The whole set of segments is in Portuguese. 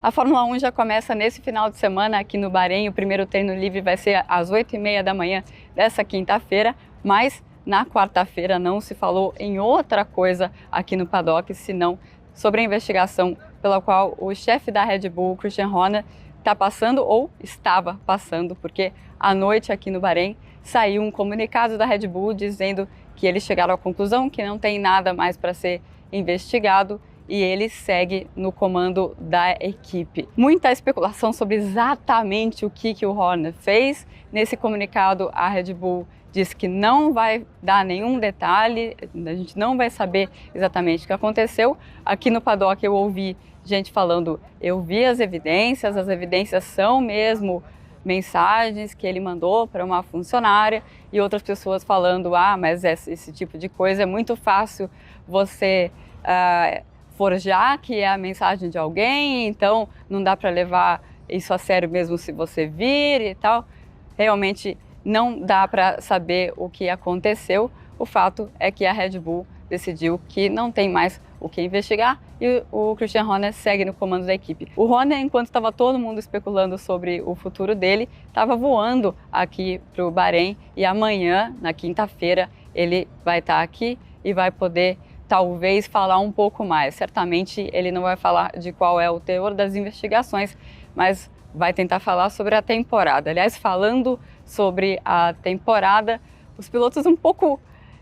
A Fórmula 1 já começa nesse final de semana aqui no Bahrein. O primeiro treino livre vai ser às 8h30 da manhã dessa quinta-feira, mas na quarta-feira não se falou em outra coisa aqui no paddock, senão sobre a investigação pela qual o chefe da Red Bull, Christian Horner, está passando ou estava passando, porque à noite aqui no Bahrein saiu um comunicado da Red Bull dizendo que eles chegaram à conclusão que não tem nada mais para ser investigado e ele segue no comando da equipe. Muita especulação sobre exatamente o que o Horner fez. Nesse comunicado, a Red Bull diz que não vai dar nenhum detalhe, a gente não vai saber exatamente o que aconteceu. Aqui no paddock eu ouvi gente falando, eu vi as evidências são mesmo mensagens que ele mandou para uma funcionária, e outras pessoas falando, mas esse tipo de coisa é muito fácil você forjar que é a mensagem de alguém, então não dá para levar isso a sério mesmo se você vir e tal. Realmente não dá para saber o que aconteceu. O fato é que a Red Bull decidiu que não tem mais o que investigar e o Christian Horner segue no comando da equipe. O Horner, enquanto estava todo mundo especulando sobre o futuro dele, estava voando aqui para o Bahrein, e amanhã, na quinta-feira, ele vai estar aqui e vai poder talvez falar um pouco mais. Certamente ele não vai falar de qual é o teor das investigações, mas vai tentar falar sobre a temporada. Aliás, falando sobre a temporada, os pilotos um pouco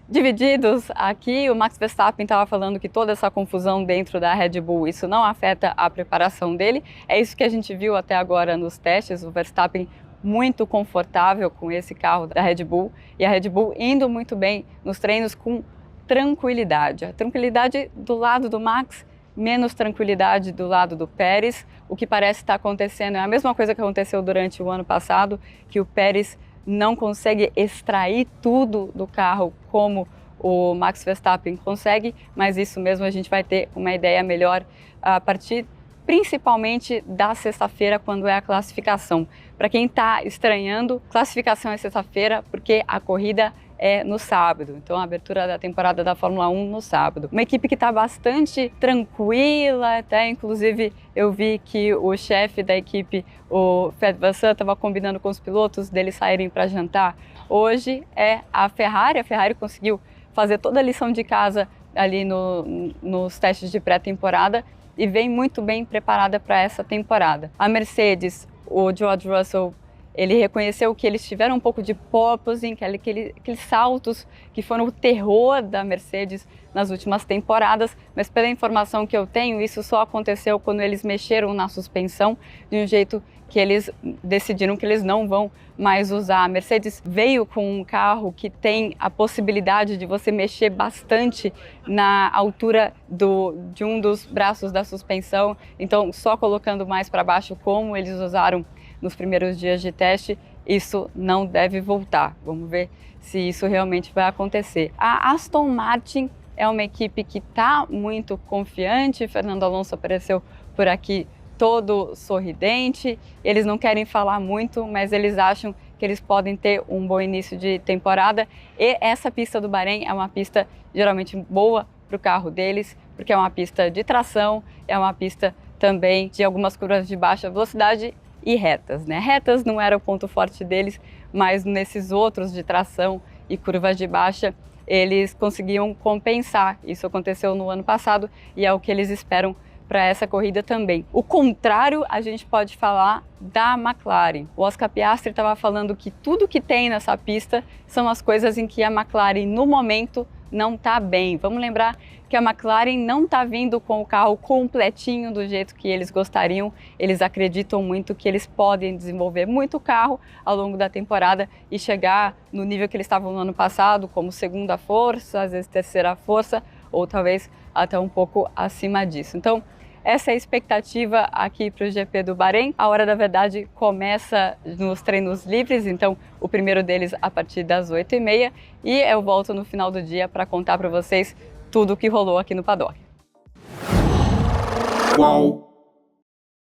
divididos aqui. O Max Verstappen estava falando que toda essa confusão dentro da Red Bull, isso não afeta a preparação dele. É isso que a gente viu até agora nos testes, o Verstappen muito confortável com esse carro da Red Bull, e a Red Bull indo muito bem nos treinos com tranquilidade. A tranquilidade do lado do Max, menos tranquilidade do lado do Pérez. O que parece estar acontecendo é a mesma coisa que aconteceu durante o ano passado, que o Pérez não consegue extrair tudo do carro como o Max Verstappen consegue, mas isso mesmo a gente vai ter uma ideia melhor a partir principalmente da sexta-feira, quando é a classificação. Para quem está estranhando, classificação é sexta-feira porque a corrida é no sábado, então a abertura da temporada da Fórmula 1 no sábado. Uma equipe que está bastante tranquila, até inclusive eu vi que o chefe da equipe, o Fred Vasseur, estava combinando com os pilotos deles saírem para jantar. Hoje é a Ferrari conseguiu fazer toda a lição de casa ali nos testes de pré-temporada e vem muito bem preparada para essa temporada. A Mercedes, o George Russell, ele reconheceu que eles tiveram um pouco de porpoising, aqueles saltos que foram o terror da Mercedes nas últimas temporadas, mas pela informação que eu tenho, isso só aconteceu quando eles mexeram na suspensão de um jeito que eles decidiram que eles não vão mais usar. A Mercedes veio com um carro que tem a possibilidade de você mexer bastante na altura de um dos braços da suspensão, então só colocando mais para baixo, como eles usaram nos primeiros dias de teste, isso não deve voltar. Vamos ver se isso realmente vai acontecer. A Aston Martin é uma equipe que está muito confiante. Fernando Alonso apareceu por aqui todo sorridente. Eles não querem falar muito, mas eles acham que eles podem ter um bom início de temporada. E essa pista do Bahrein é uma pista geralmente boa para o carro deles, porque é uma pista de tração, é uma pista também de algumas curvas de baixa velocidade e retas, né? Retas não era o ponto forte deles, mas nesses outros de tração e curvas de baixa, eles conseguiam compensar. Isso aconteceu no ano passado e é o que eles esperam para essa corrida também. O contrário, a gente pode falar da McLaren. O Oscar Piastri estava falando que tudo que tem nessa pista são as coisas em que a McLaren, no momento, não está bem. Vamos lembrar que a McLaren não está vindo com o carro completinho do jeito que eles gostariam. Eles acreditam muito que eles podem desenvolver muito carro ao longo da temporada e chegar no nível que eles estavam no ano passado, como segunda força, às vezes terceira força, ou talvez até um pouco acima disso. Então, essa é a expectativa aqui para o GP do Bahrein. A hora da verdade começa nos treinos livres, então o primeiro deles a partir das 8h30, e eu volto no final do dia para contar para vocês tudo o que rolou aqui no paddock. Uau!